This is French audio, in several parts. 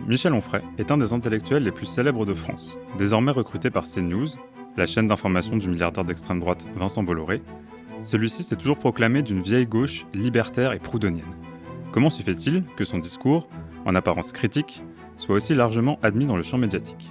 Michel Onfray est un des intellectuels les plus célèbres de France. Désormais recruté par CNews, la chaîne d'information du milliardaire d'extrême droite Vincent Bolloré, celui-ci s'est toujours proclamé d'une vieille gauche libertaire et proudhonienne. Comment se fait-il que son discours, en apparence critique, soit aussi largement admis dans le champ médiatique ?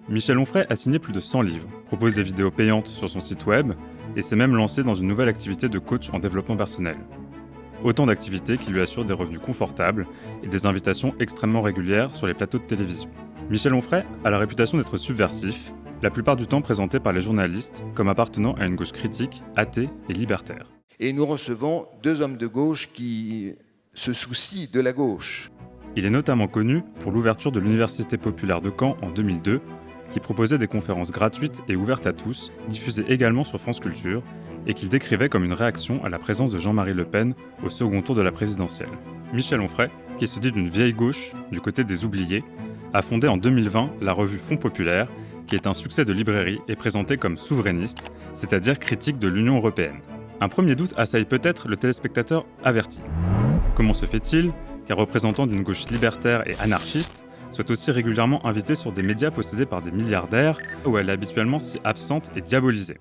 Michel Onfray a signé plus de 100 livres, propose des vidéos payantes sur son site web et s'est même lancé dans une nouvelle activité de coach en développement personnel. Autant d'activités qui lui assurent des revenus confortables et des invitations extrêmement régulières sur les plateaux de télévision. Michel Onfray a la réputation d'être subversif, la plupart du temps présenté par les journalistes comme appartenant à une gauche critique, athée et libertaire. Et nous recevons deux hommes de gauche qui se soucient de la gauche. Il est notamment connu pour l'ouverture de l'Université populaire de Caen en 2002, qui proposait des conférences gratuites et ouvertes à tous, diffusées également sur France Culture, et qu'il décrivait comme une réaction à la présence de Jean-Marie Le Pen au second tour de la présidentielle. Michel Onfray, qui se dit d'une vieille gauche, du côté des oubliés, a fondé en 2020 la revue Fonds Populaire, qui est un succès de librairie et présenté comme souverainiste, c'est-à-dire critique de l'Union européenne. Un premier doute assaille peut-être le téléspectateur averti. Comment se fait-il qu'un représentant d'une gauche libertaire et anarchiste soit aussi régulièrement invité sur des médias possédés par des milliardaires, où elle est habituellement si absente et diabolisée ?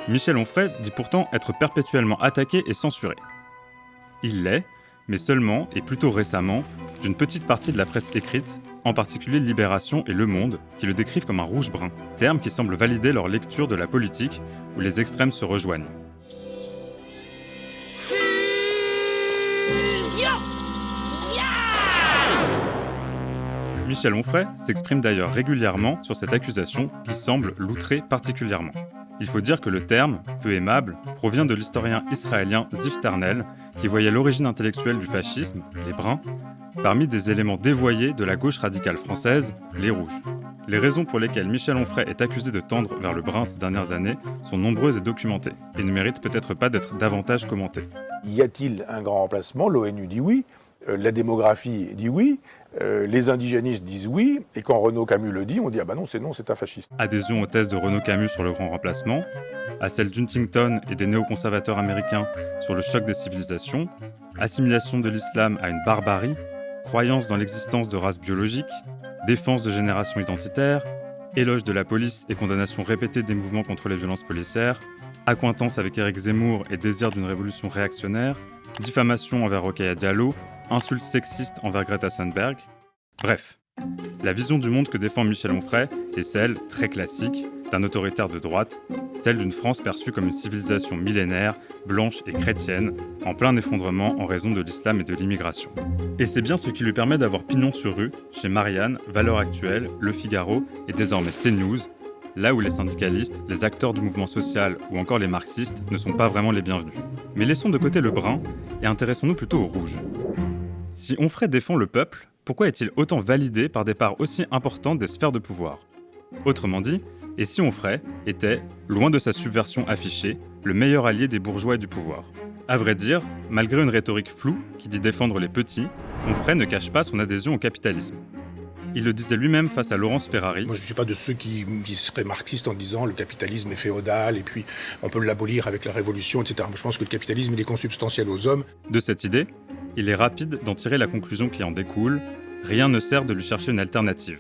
Michel Onfray dit pourtant être perpétuellement attaqué et censuré. Il l'est, mais seulement, et plutôt récemment, d'une petite partie de la presse écrite, en particulier Libération et Le Monde, qui le décrivent comme un rouge-brun, terme qui semble valider leur lecture de la politique où les extrêmes se rejoignent. Michel Onfray s'exprime d'ailleurs régulièrement sur cette accusation qui semble l'outrer particulièrement. Il faut dire que le terme, peu aimable, provient de l'historien israélien Ziv Sternel, qui voyait l'origine intellectuelle du fascisme, les Bruns, parmi des éléments dévoyés de la gauche radicale française, les Rouges. Les raisons pour lesquelles Michel Onfray est accusé de tendre vers le brun ces dernières années sont nombreuses et documentées, et ne méritent peut-être pas d'être davantage commentées. Y a-t-il un grand remplacement ? L'ONU dit oui, la démographie dit oui, les indigénistes disent oui, et quand Renaud Camus le dit, on dit « ah bah non, c'est un fasciste ». Adhésion aux thèses de Renaud Camus sur le grand remplacement, à celle d'Huntington et des néoconservateurs américains sur le choc des civilisations, assimilation de l'islam à une barbarie, croyance dans l'existence de races biologiques, défense de générations identitaires, éloge de la police et condamnation répétée des mouvements contre les violences policières, accointance avec Éric Zemmour et désir d'une révolution réactionnaire, diffamation envers Rokhaya Diallo, insultes sexistes envers Greta Thunberg. Bref, la vision du monde que défend Michel Onfray est celle, très classique, d'un autoritaire de droite, celle d'une France perçue comme une civilisation millénaire, blanche et chrétienne, en plein effondrement en raison de l'islam et de l'immigration. Et c'est bien ce qui lui permet d'avoir pignon sur rue chez Marianne, Valeurs Actuelles, Le Figaro et désormais CNews, là où les syndicalistes, les acteurs du mouvement social ou encore les marxistes ne sont pas vraiment les bienvenus. Mais laissons de côté le brun et intéressons-nous plutôt au rouge. Si Onfray défend le peuple, pourquoi est-il autant validé par des parts aussi importantes des sphères de pouvoir ? Autrement dit, et si Onfray était, loin de sa subversion affichée, le meilleur allié des bourgeois et du pouvoir ? À vrai dire, malgré une rhétorique floue qui dit défendre les petits, Onfray ne cache pas son adhésion au capitalisme. Il le disait lui-même face à Laurence Ferrari. Moi, je ne suis pas de ceux qui seraient marxistes en disant le capitalisme est féodal et puis on peut l'abolir avec la révolution, etc. Moi, je pense que le capitalisme il est consubstantiel aux hommes. De cette idée, il est rapide d'en tirer la conclusion qui en découle. Rien ne sert de lui chercher une alternative.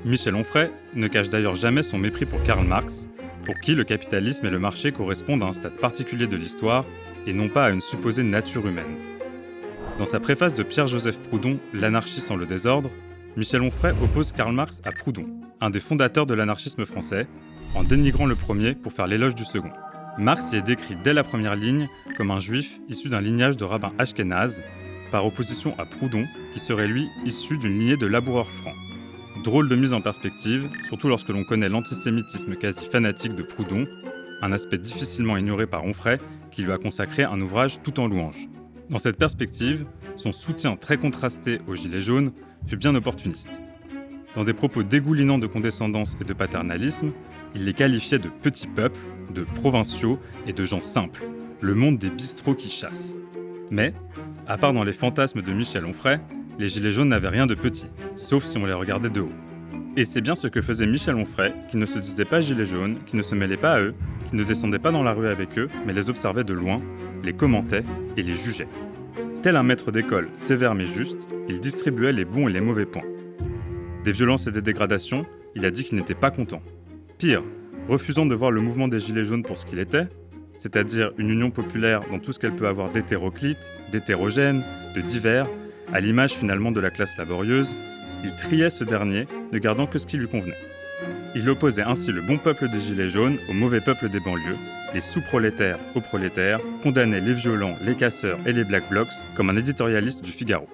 Michel Onfray ne cache d'ailleurs jamais son mépris pour Karl Marx, pour qui le capitalisme et le marché correspondent à un stade particulier de l'histoire et non pas à une supposée nature humaine. Dans sa préface de Pierre-Joseph Proudhon, L'anarchie sans le désordre, Michel Onfray oppose Karl Marx à Proudhon, un des fondateurs de l'anarchisme français, en dénigrant le premier pour faire l'éloge du second. Marx y est décrit dès la première ligne comme un juif issu d'un lignage de rabbins ashkénazes, par opposition à Proudhon, qui serait lui issu d'une lignée de laboureurs francs. Drôle de mise en perspective, surtout lorsque l'on connaît l'antisémitisme quasi fanatique de Proudhon, un aspect difficilement ignoré par Onfray, qui lui a consacré un ouvrage tout en louanges. Dans cette perspective, son soutien très contrasté aux Gilets jaunes fut bien opportuniste. Dans des propos dégoulinants de condescendance et de paternalisme, il les qualifiait de petits peuples, de provinciaux et de gens simples, le monde des bistrots qui chassent. Mais, à part dans les fantasmes de Michel Onfray, les Gilets jaunes n'avaient rien de petit, sauf si on les regardait de haut. Et c'est bien ce que faisait Michel Onfray, qui ne se disait pas gilet jaune, qui ne se mêlait pas à eux, qui ne descendait pas dans la rue avec eux, mais les observait de loin, les commentait et les jugeait. Tel un maître d'école sévère mais juste, il distribuait les bons et les mauvais points. Des violences et des dégradations, il a dit qu'il n'était pas content. Pire, refusant de voir le mouvement des Gilets jaunes pour ce qu'il était, c'est-à-dire une union populaire dans tout ce qu'elle peut avoir d'hétéroclite, d'hétérogène, de divers, à l'image finalement de la classe laborieuse, il triait ce dernier, ne gardant que ce qui lui convenait. Il opposait ainsi le bon peuple des Gilets jaunes au mauvais peuple des banlieues, les sous-prolétaires aux prolétaires, condamnait les violents, les casseurs et les Black Blocs comme un éditorialiste du Figaro.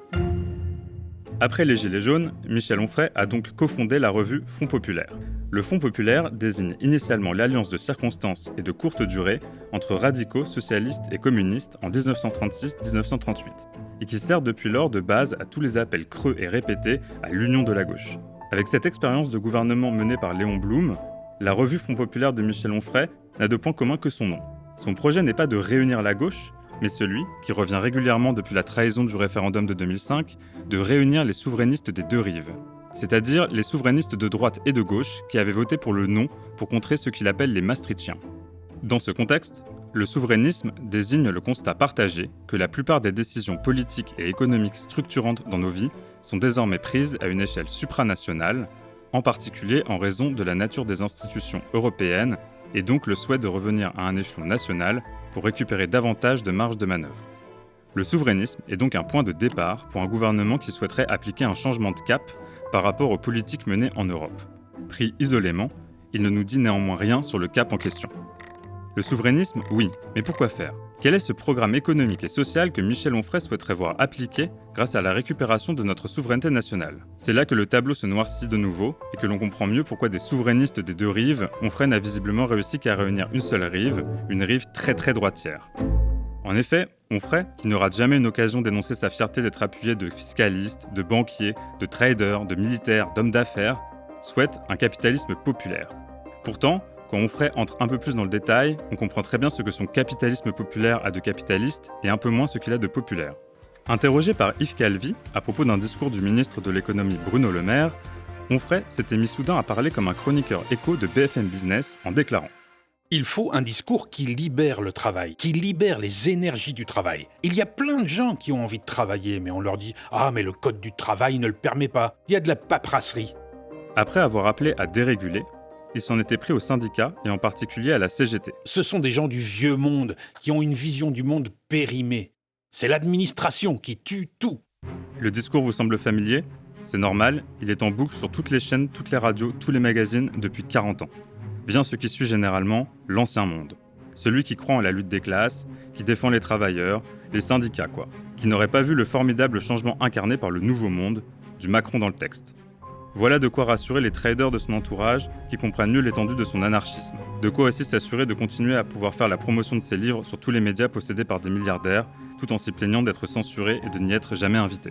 Après les Gilets jaunes, Michel Onfray a donc cofondé la revue Front Populaire. Le Front Populaire désigne initialement l'alliance de circonstances et de courte durée entre radicaux, socialistes et communistes en 1936-1938, et qui sert depuis lors de base à tous les appels creux et répétés à l'union de la gauche. Avec cette expérience de gouvernement menée par Léon Blum, la revue Front Populaire de Michel Onfray n'a de point commun que son nom. Son projet n'est pas de réunir la gauche, mais celui, qui revient régulièrement depuis la trahison du référendum de 2005, de réunir les souverainistes des deux rives. C'est-à-dire les souverainistes de droite et de gauche qui avaient voté pour le non pour contrer ce qu'il appelle les maastrichtiens. Dans ce contexte, le souverainisme désigne le constat partagé que la plupart des décisions politiques et économiques structurantes dans nos vies sont désormais prises à une échelle supranationale, en particulier en raison de la nature des institutions européennes et donc le souhait de revenir à un échelon national pour récupérer davantage de marge de manœuvre. Le souverainisme est donc un point de départ pour un gouvernement qui souhaiterait appliquer un changement de cap par rapport aux politiques menées en Europe. Pris isolément, il ne nous dit néanmoins rien sur le cap en question. Le souverainisme, oui, mais pourquoi faire ? Quel est ce programme économique et social que Michel Onfray souhaiterait voir appliqué grâce à la récupération de notre souveraineté nationale ? C'est là que le tableau se noircit de nouveau et que l'on comprend mieux pourquoi des souverainistes des deux rives, Onfray n'a visiblement réussi qu'à réunir une seule rive, une rive très très droitière. En effet, Onfray, qui ne rate jamais une occasion d'énoncer sa fierté d'être appuyé de fiscalistes, de banquiers, de traders, de militaires, d'hommes d'affaires, souhaite un capitalisme populaire. Pourtant, quand Onfray entre un peu plus dans le détail, on comprend très bien ce que son capitalisme populaire a de capitaliste et un peu moins ce qu'il a de populaire. Interrogé par Yves Calvi à propos d'un discours du ministre de l'économie Bruno Le Maire, Onfray s'était mis soudain à parler comme un chroniqueur écho de BFM Business en déclarant « Il faut un discours qui libère le travail, qui libère les énergies du travail. Il y a plein de gens qui ont envie de travailler, mais on leur dit « Ah, mais le code du travail ne le permet pas, il y a de la paperasserie. » Après avoir appelé à déréguler, il s'en était pris aux syndicats et en particulier à la CGT. Ce sont des gens du vieux monde qui ont une vision du monde périmée. C'est l'administration qui tue tout. Le discours vous semble familier ? C'est normal, il est en boucle sur toutes les chaînes, toutes les radios, tous les magazines depuis 40 ans. Vient ce qui suit généralement l'ancien monde. Celui qui croit en la lutte des classes, qui défend les travailleurs, les syndicats quoi, qui n'aurait pas vu le formidable changement incarné par le nouveau monde, du Macron dans le texte. Voilà de quoi rassurer les traders de son entourage qui comprennent mieux l'étendue de son anarchisme. De quoi aussi s'assurer de continuer à pouvoir faire la promotion de ses livres sur tous les médias possédés par des milliardaires, tout en s'y plaignant d'être censuré et de n'y être jamais invité.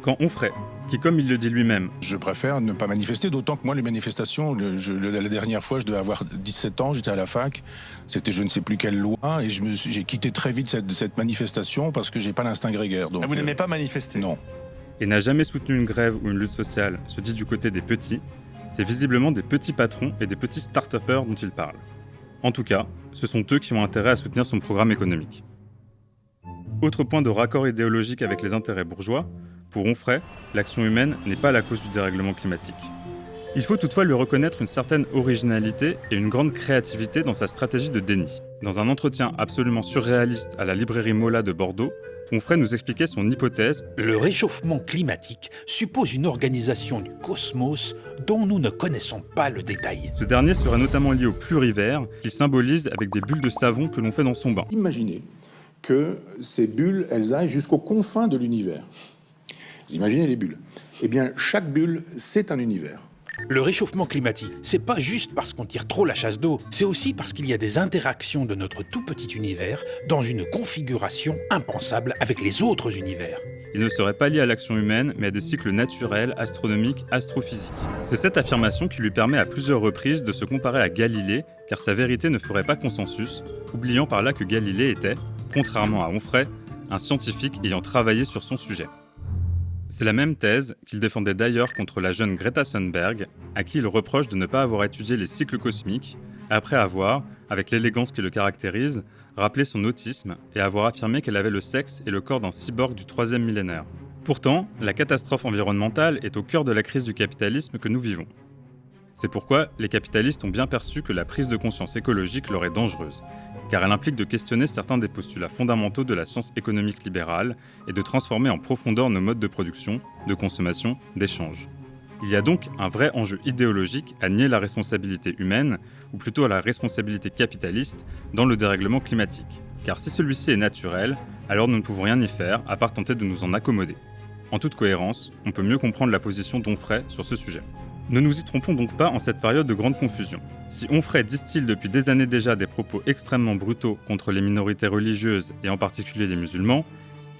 Quand Onfray, qui comme il le dit lui-même... Je préfère ne pas manifester, d'autant que moi les manifestations, la dernière fois je devais avoir 17 ans, j'étais à la fac, c'était je ne sais plus quelle loi, et j'ai quitté très vite cette manifestation parce que j'ai pas l'instinct grégaire. Donc, vous n'aimez pas manifester ? Non. Et n'a jamais soutenu une grève ou une lutte sociale, se dit du côté des petits, c'est visiblement des petits patrons et des petits start-upers dont il parle. En tout cas, ce sont eux qui ont intérêt à soutenir son programme économique. Autre point de raccord idéologique avec les intérêts bourgeois, pour Onfray, l'action humaine n'est pas la cause du dérèglement climatique. Il faut toutefois lui reconnaître une certaine originalité et une grande créativité dans sa stratégie de déni. Dans un entretien absolument surréaliste à la librairie Mola de Bordeaux, Onfray nous expliquait son hypothèse. Le réchauffement climatique suppose une organisation du cosmos dont nous ne connaissons pas le détail. Ce dernier serait notamment lié au plurivers, qu'il symbolise avec des bulles de savon que l'on fait dans son bain. Imaginez que ces bulles, elles aillent jusqu'aux confins de l'univers. Imaginez les bulles. Eh bien, chaque bulle, c'est un univers. Le réchauffement climatique, c'est pas juste parce qu'on tire trop la chasse d'eau, c'est aussi parce qu'il y a des interactions de notre tout petit univers dans une configuration impensable avec les autres univers. Il ne serait pas lié à l'action humaine, mais à des cycles naturels, astronomiques, astrophysiques. C'est cette affirmation qui lui permet à plusieurs reprises de se comparer à Galilée, car sa vérité ne ferait pas consensus, oubliant par là que Galilée était, contrairement à Onfray, un scientifique ayant travaillé sur son sujet. C'est la même thèse qu'il défendait d'ailleurs contre la jeune Greta Thunberg, à qui il reproche de ne pas avoir étudié les cycles cosmiques, après avoir, avec l'élégance qui le caractérise, rappelé son autisme et avoir affirmé qu'elle avait le sexe et le corps d'un cyborg du 3e millénaire. Pourtant, la catastrophe environnementale est au cœur de la crise du capitalisme que nous vivons. C'est pourquoi les capitalistes ont bien perçu que la prise de conscience écologique leur est dangereuse, car elle implique de questionner certains des postulats fondamentaux de la science économique libérale et de transformer en profondeur nos modes de production, de consommation, d'échange. Il y a donc un vrai enjeu idéologique à nier la responsabilité humaine, ou plutôt à la responsabilité capitaliste, dans le dérèglement climatique. Car si celui-ci est naturel, alors nous ne pouvons rien y faire à part tenter de nous en accommoder. En toute cohérence, on peut mieux comprendre la position d'Onfray sur ce sujet. Ne nous y trompons donc pas en cette période de grande confusion. Si Onfray distille depuis des années déjà des propos extrêmement brutaux contre les minorités religieuses et en particulier les musulmans,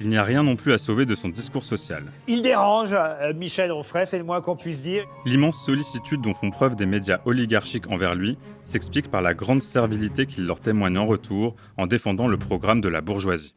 il n'y a rien non plus à sauver de son discours social. Il dérange, Michel Onfray, c'est le moins qu'on puisse dire. L'immense sollicitude dont font preuve des médias oligarchiques envers lui s'explique par la grande servilité qu'il leur témoigne en retour en défendant le programme de la bourgeoisie.